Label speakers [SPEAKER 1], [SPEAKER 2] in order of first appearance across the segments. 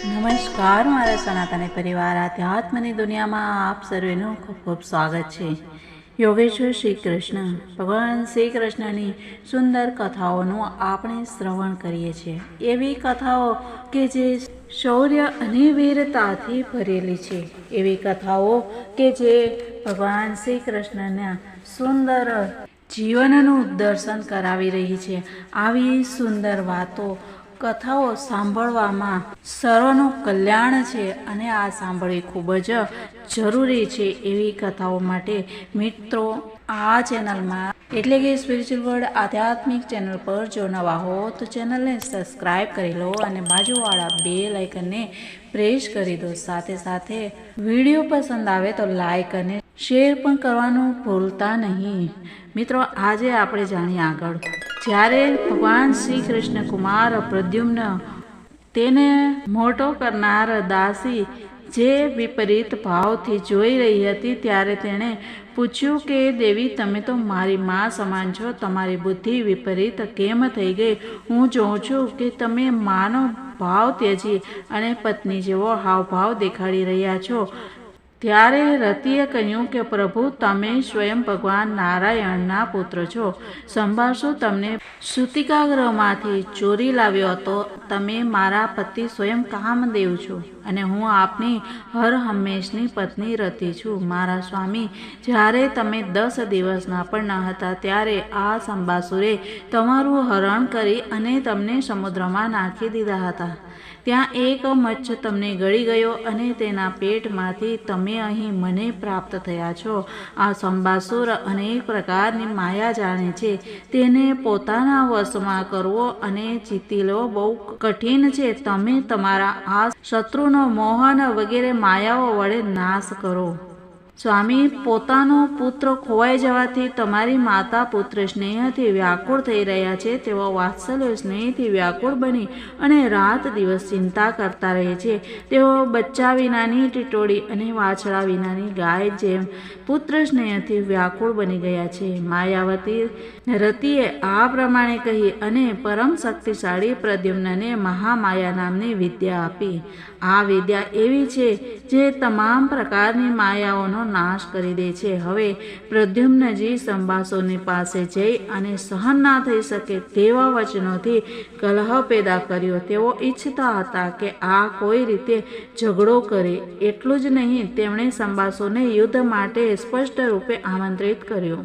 [SPEAKER 1] નમસ્કાર મારા સનાતની પરિવાર આધ્યાત્મની દુનિયામાં આપ સર્વેનું ખૂબ ખૂબ સ્વાગત છે। યોગેશ્વર શ્રી કૃષ્ણ ભગવાન શ્રી કૃષ્ણની સુંદર કથાઓનું આપણે શ્રવણ કરીએ છીએ। એવી કથાઓ કે જે શૌર્ય અને વીરતાથી ભરેલી છે, એવી કથાઓ કે જે ભગવાન શ્રી કૃષ્ણના સુંદર જીવનનું દર્શન કરાવી રહી છે। આવી સુંદર વાતો કથાઓ સાંભળવામાં સર્વનું કલ્યાણ છે અને આ સાંભળવી ખૂબ જ જરૂરી છે। એવી કથાઓ માટે મિત્રો આ ચેનલમાં એટલે કે સ્પિરિચ્યુઅલ વર્લ્ડ આધ્યાત્મિક ચેનલ પર જો નવા હો તો ચેનલને સબસ્ક્રાઈબ કરી લો અને બાજુવાળા બેલ આઇકનને પ્રેસ કરી દો। સાથે સાથે વિડીયો પસંદ આવે તો લાઈક અને શેર પણ કરવાનું ભૂલતા નહીં। મિત્રો આજે આપણે જાણીએ આગળ। જ્યારે ભગવાન શ્રી કૃષ્ણ કુમાર પ્રદ્યુમ્ન તેને મોટો કરનાર દાસી જે વિપરીત ભાવથી જોઈ રહી હતી, ત્યારે તેણે પૂછ્યું કે દેવી, તમે તો મારી મા સમાન છો, તમારી બુદ્ધિ વિપરીત કેમ થઈ ગઈ? હું જોઉં છું કે તમે માનો ભાવ ત્યજી અને પત્ની જેવો હાવભાવ દેખાડી રહ્યા છો। ત્યારે રતિએ કહ્યું કે પ્રભુ, તમે સ્વયં ભગવાન નારાયણના પુત્ર છો। સંભાષુ તમને સૂતિકાગૃહમાંથી ચોરી લાવ્યો હતો। તમે મારા પતિ સ્વયં કામદેવ છો અને હું આપની હર હંમેશની પત્ની રતિ છું। મારા સ્વામી, જ્યારે તમે 10 દિવસના પણ ન હતા ત્યારે આ સંભાસુરે તમારું હરણ કરી અને તમને સમુદ્રમાં નાખી દીધા હતા। ત્યાં એક મચ્છ તમને ગળી ગયો અને તેના પેટમાંથી તમે અહીં મને પ્રાપ્ત થયા છો। આ સંભાસુર અનેક પ્રકારની માયા જાણે છે, તેને પોતાના વશમાં કરવો અને જીતી લેવો બહુ કઠિન છે। તમે તમારા આ શત્રુનો મોહન વગેરે માયાઓ વડે નાશ કરો। સ્વામી, પોતાનો પુત્ર ખોવાઈ જવાથી તમારી માતા પુત્ર સ્નેહથી વ્યાકુળ થઈ રહ્યા છે। તેઓ વાત્સલ્ય સ્નેહથી વ્યાકુળ બની અને રાત દિવસ ચિંતા કરતા રહે છે। તેઓ બચ્ચા વિનાની ટીટોળી અને વાછડા વિનાની ગાય જેમ પુત્ર સ્નેહથી વ્યાકુળ બની ગયા છે। માયાવતી રતિએ આ પ્રમાણે કહી અને પરમ શક્તિશાળી પ્રદ્યુમ્નને મહામાયા નામની વિદ્યા આપી। આ વિદ્યા એવી છે જે તમામ પ્રકારની માયાઓનો નાશ કરી દે છે। હવે પ્રદ્યુમ્નજી સંભાસુરની પાસે જઈ અને સહન ના થઈ શકે તેવા વચનોથી કલહ પેદા કર્યો। તેઓ ઈચ્છતા હતા કે આ કોઈ રીતે ઝઘડો કરે। એટલું જ નહીં, તેમણે સંભાસુને યુદ્ધ માટે સ્પષ્ટ રૂપે આમંત્રિત કર્યો।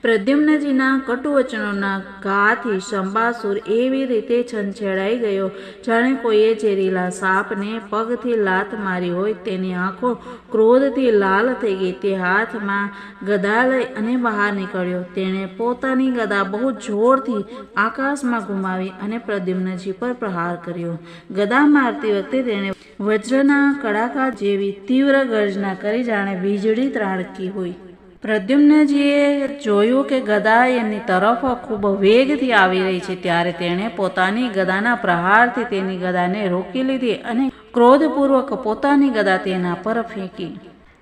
[SPEAKER 1] પ્રદ્યુમ્નજીના કટુ વચનોના ઘાથી સંભાસુર એવી રીતે છંછેડાઈ ગયો જાણે કોઈએ ઝેરીલા સાપને પગથી લાત મારી હોય। તેની આંખો ક્રોધથી લાલ થઈ ગઈ। તે હાથમાં ગદા લઈ અને બહાર નીકળ્યો। તેણે પોતાની ગદા બહુ જોરથી આકાશમાં ઘુમાવી અને પ્રદ્યુમ્નજી પર પ્રહાર કર્યો। ગદા મારતી વખતે તેણે વજ્રના કડાકા જેવી તીવ્ર ગર્જના કરી જાણે વીજળી ત્રાટકી હોય। પ્રદ્યુમ્નજીએ જોયું કે ગદા એમની તરફ ખૂબ વેગથી આવી રહી છે, ત્યારે તેણે પોતાની ગદાના પ્રહારથી તેની ગદાને રોકી લીધી અને ક્રોધપૂર્વક પોતાની ગદા તેના પર ફેંકી।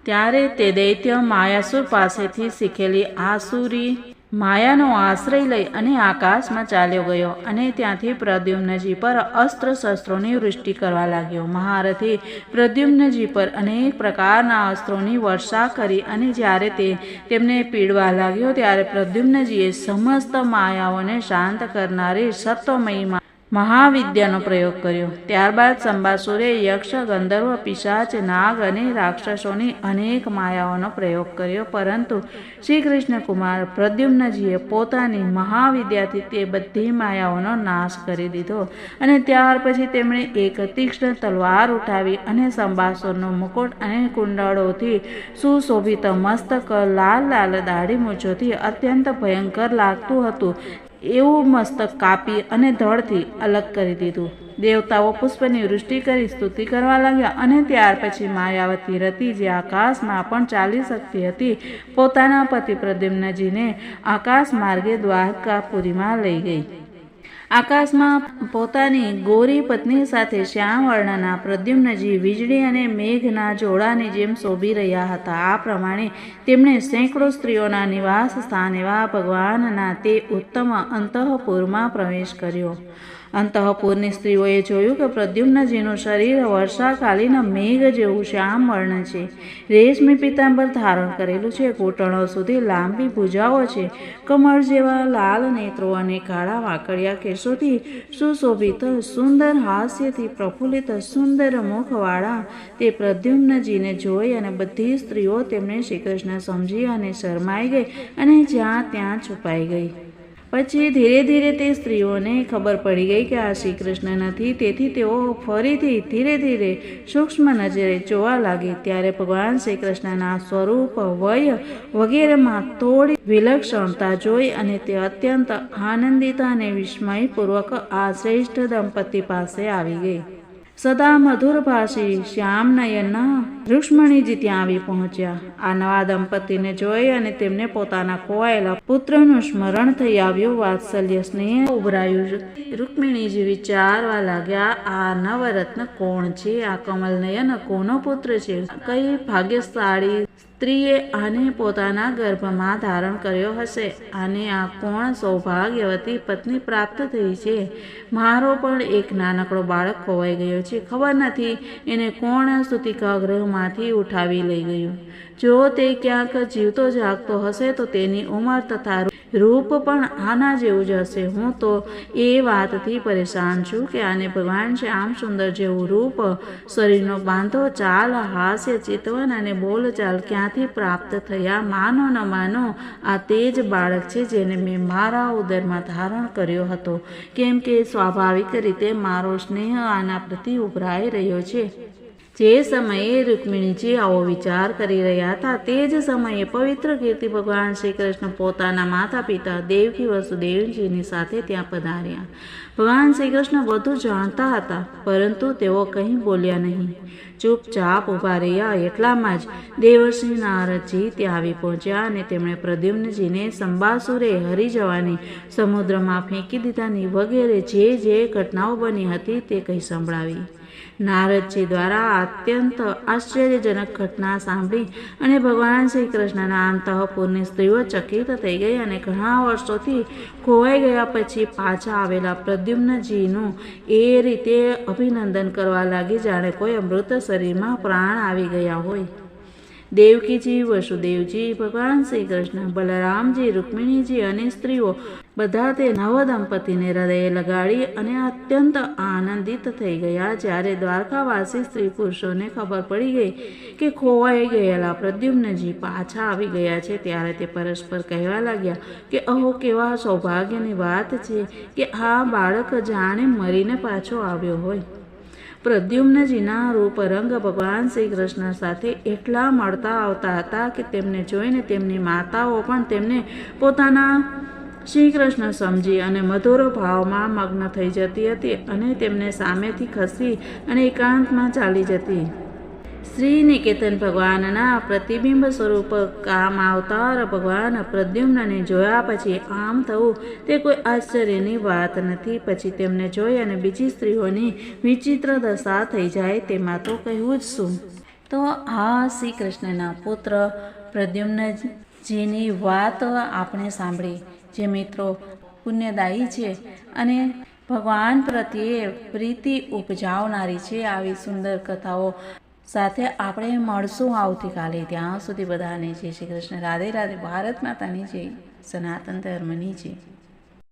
[SPEAKER 1] ત્યારે તે દૈત્ય માયાસુર પાસેથી શીખેલી આસુરી માયાનો આશ્રય લઈ અને આકાશમાં ચાલ્યો ગયો અને ત્યાંથી પ્રદ્યુમ્નજી પર અસ્ત્ર શસ્ત્રોની વૃષ્ટિ કરવા લાગ્યો। મહારથી પ્રદ્યુમ્નજી પર અનેક પ્રકારના અસ્ત્રોની વર્ષા કરી અને જ્યારે તે તેમને પીડવા લાગ્યો ત્યારે પ્રદ્યુમ્નજીએ સમસ્ત માયાઓને શાંત કરનારી સત્વમયી મહાવિદ્યાનો પ્રયોગ કર્યો। ત્યારબાદ સંભાસુરે યક્ષ, ગંધર્વ, પિશાચ, નાગ અને રાક્ષસોની અનેક માયાઓનો પ્રયોગ કર્યો, પરંતુ શ્રી કૃષ્ણ કુમાર પ્રદ્યુમ્નજીએ પોતાની મહાવિદ્યાથી તે બધી માયાઓનો નાશ કરી દીધો અને ત્યાર પછી તેમણે એક તીક્ષ્ણ તલવાર ઉઠાવી અને સંભાસુરનો મુકુટ અને કુંડળોથી સુશોભિત મસ્તક લાલ લાલ દાઢી મૂછોથી અત્યંત ભયંકર લાગતું હતું એવું મસ્તક કાપી અને ધડથી અલગ કરી દીધું। દેવતાઓ પુષ્પની વૃષ્ટિ કરી સ્તુતિ કરવા લાગ્યા અને ત્યાર પછી માયાવતી રતિ, જે આકાશમાં પણ ચાલી શકતી હતી, પોતાના પતિ પ્રદ્યુમ્નજીને આકાશ માર્ગે દ્વારકાપુરીમાં લઈ ગઈ। આકાશમાં પોતાની ગોરી પત્ની સાથે શ્યામ વર્ણના પ્રદ્યુમ્નજી વીજળી અને મેઘના જોડાની જેમ શોભી રહ્યા હતા। આ પ્રમાણે તેમણે સેંકડો સ્ત્રીઓના નિવાસ સ્થાન એવા ભગવાનના તે ઉત્તમ અંતઃપુરમાં પ્રવેશ કર્યો। અંતઃપુરની સ્ત્રીઓએ જોયું કે પ્રદ્યુમ્નજીનું શરીર વર્ષાકાલીન મેઘ જેવું શ્યામ વર્ણ છે. રેશમી પીતાંબર ધારણ કરેલું છે, ઘૂંટણો સુધી લાંબી ભુજાઓ છે, કમળ જેવા લાલ નેત્રો અને કાળા વાંકડિયા કેશોથી સુશોભિત, સુંદર હાસ્યથી પ્રફુલ્લિત, સુંદર મુખવાળા તે પ્રદ્યુમ્નજીને જોઈ અને બધી સ્ત્રીઓ તેમને શ્રીકૃષ્ણ સમજી અને શરમાઈ ગઈ અને જ્યાં ત્યાં છુપાઈ ગઈ. પછી ધીરે ધીરે તે સ્ત્રીઓને ખબર પડી ગઈ કે આ શ્રી કૃષ્ણ નથી. તેથી તેઓ ફરીથી ધીરે ધીરે સૂક્ષ્મ નજરે જોવા લાગી. ત્યારે ભગવાન શ્રી કૃષ્ણના સ્વરૂપ, વય વગેરેમાં થોડી વિલક્ષણતા જોઈ અને તે અત્યંત આનંદિત અને વિસ્મયપૂર્વક આ શ્રેષ્ઠ દંપતી પાસે આવી ગઈ. સદા મધુરભાષી શ્યામનયનના રુક્ષ્મણીજી ત્યાં આવી પહોંચ્યા. આ નવા દંપતીને જોઈ અને તેમને પોતાના ખોવાયેલા પુત્રનું સ્મરણ થઈ આવ્યું. વાત્સલ્ય સ્નેહ ઉભરાયું. રૂક્મિણીજી વિચારવા લાગ્યા, આ નવરત્ન કોણ છે? આ કમલનયન કોનો પુત્ર છે? કઈ ભાગ્યશાળી સ્ત્રીએ આને પોતાના ગર્ભમાં ધારણ કર્યો હશે? આને આ કોણ સૌભાગ્યવતી પત્ની પ્રાપ્ત થઈ છે? મારો પણ એક નાનકડો બાળક ખોવાઈ ગયો છે. ખબર નથી એને કોણ સૂતિકા ગૃહમાંથી ઉઠાવી લઈ ગયું. જો તે ક્યાંક જીવતો જાગતો હશે તો તેની ઉંમર તથા રૂપ પણ આના જેવું જ હશે. હું તો એ વાતથી પરેશાન છું કે આને ભગવાન શ્યામ સુંદર જેવું રૂપ, શરીરનો બાંધો, ચાલ, હાસ્ય, ચિતવન અને બોલચાલ ક્યાંથી પ્રાપ્ત થયા? માનો ન માનો આ તે જ બાળક છે જેને મેં મારા ઉદરમાં ધારણ કર્યો હતો. કેમ કે સ્વાભાવિક રીતે મારો સ્નેહ આના પ્રતિ ઉભરાઈ રહ્યો છે. જે સમયે રૂક્મિણીજી આવો વિચાર કરી રહ્યા હતા તે જ સમયે પવિત્ર કીર્તિ ભગવાન શ્રી કૃષ્ણ પોતાના માતા પિતા દેવકી વસુદેવજીની સાથે ત્યાં પધાર્યા. ભગવાન શ્રી કૃષ્ણ બધું જાણતા હતા, પરંતુ તેઓ કંઈ બોલ્યા નહીં, ચૂપચાપ ઊભા રહ્યા. એટલામાં જ દેવર્ષિ નારદજી ત્યાં આવી પહોંચ્યા અને તેમણે પ્રદ્યુમ્નજીને સંબાસુરે હરી જવાની, સમુદ્રમાં ફેંકી દીધાની વગેરે જે ઘટનાઓ બની હતી તે કંઈ સંભળાવી. નારદજી દ્વારા અત્યંત આશ્ચર્યજનક ઘટના સાંભળી અને ભગવાન શ્રી કૃષ્ણના અંતઃપુરની સ્ત્રીઓ ચકિત થઈ ગઈ અને ઘણા વર્ષોથી ખોવાઈ ગયા પછી પાછા આવેલા પ્રદ્યુમ્નજીનું એ રીતે અભિનંદન કરવા લાગી જાણે કોઈ અમૃત શરીરમાં પ્રાણ આવી ગયા હોય. દેવકીજી, વસુદેવજી, ભગવાન શ્રી કૃષ્ણ, બલરામજી, રૂક્મિણીજી અને સ્ત્રીઓ બધા તે નવ દંપતીને હૃદયે લગાડી અને અત્યંત આનંદિત થઈ ગયા. જ્યારે દ્વારકાવાસી સ્ત્રી પુરુષોને ખબર પડી ગઈ કે ખોવાઈ ગયેલા પ્રદ્યુમ્નજી પાછા આવી ગયા છે, ત્યારે તે પરસ્પર કહેવા લાગ્યા કે અહો, કેવા સૌભાગ્યની વાત છે કે આ બાળક જાણે મરીને પાછો આવ્યો હોય. પ્રદ્યુમ્નજીના રૂપ રંગ ભગવાન શ્રી કૃષ્ણ સાથે એટલા મળતા આવતા હતા કે તેમને જોઈને તેમની માતાઓ પણ તેમને પોતાના શ્રી કૃષ્ણ સમજી અને મધુર ભાવમાં મગ્ન થઈ જતી હતી અને તેમને સામેથી ખસી અને એકાંતમાં ચાલી જતી. શ્રી નિકેતન ભગવાનના પ્રતિબિંબ સ્વરૂપ કામ અવતાર ભગવાન પ્રદ્યુમ્નને જોયા પછી આમ થવું તે કોઈ આશ્ચર્યની વાત નથી. પછી તેમને જોઈ અને બીજી સ્ત્રીઓની વિચિત્ર દશા થઈ જાય તેમાં તો કહેવું જ શું. તો આ શ્રી કૃષ્ણના પુત્ર પ્રદ્યુમ્નજીની વાત આપણે સાંભળી, જે મિત્રો પુણ્યદાયી છે અને ભગવાન પ્રત્યે પ્રીતિ ઉપજાવનારી છે. આવી સુંદર કથાઓ સાથે આપણે મળશું આવતીકાલે. ત્યાં સુધી બધાને જય શ્રી કૃષ્ણ. રાધે રાધે. ભારત માતાની જય. સનાતન ધર્મની જય.